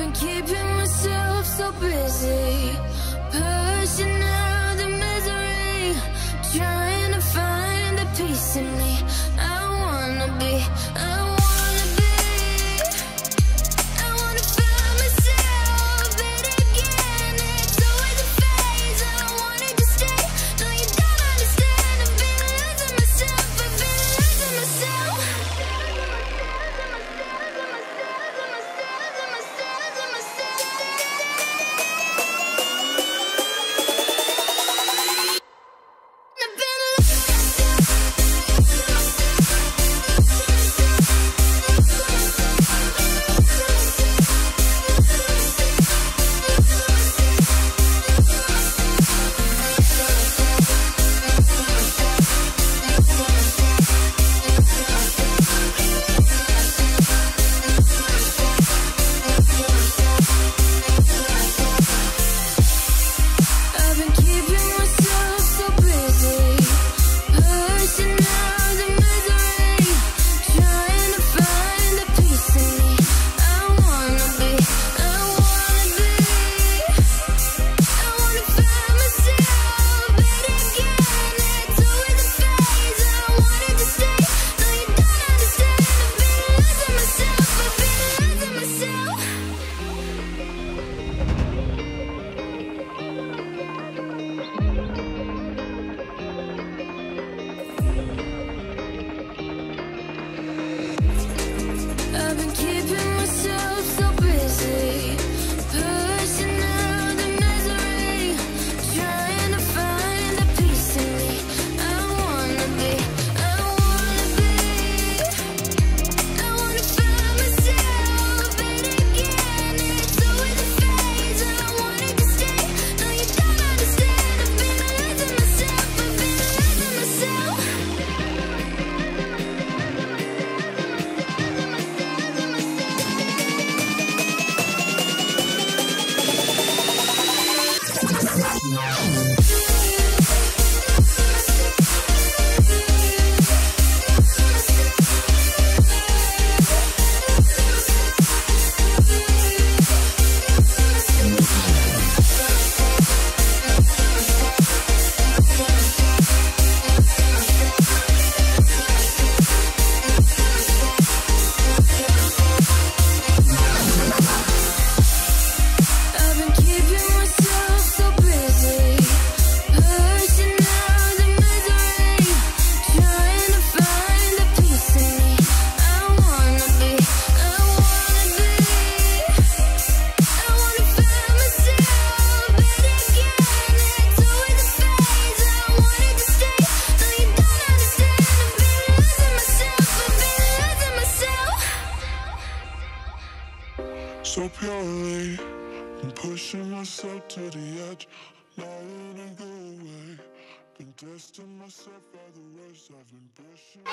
been keeping myself so busy, pushing out the misery, trying to find the peace in me. I wanna be, I wanna find myself, but again, it's always a phase. I wanted to stay, no you don't understand. I've been losing myself, I've been losing myself. I've been keeping myself so busy, pushing out the misery, trying to find the peace in me. I wanna be, I wanna find myself, but again, it's always a phase. I wanted to stay, no you don't understand. I've been losing myself, I've been losing myself. I've been keeping myself so busy, pushing out the misery, trying to find the peace in me. I wanna be, I wanna find myself, but again, it's always a phase. I wanted to stay, no you don't understand. I've been losing myself, I've been losing myself. So purely, I'm pushing myself to the edge, not letting go away. Been testing myself by the worst, I've been pushing.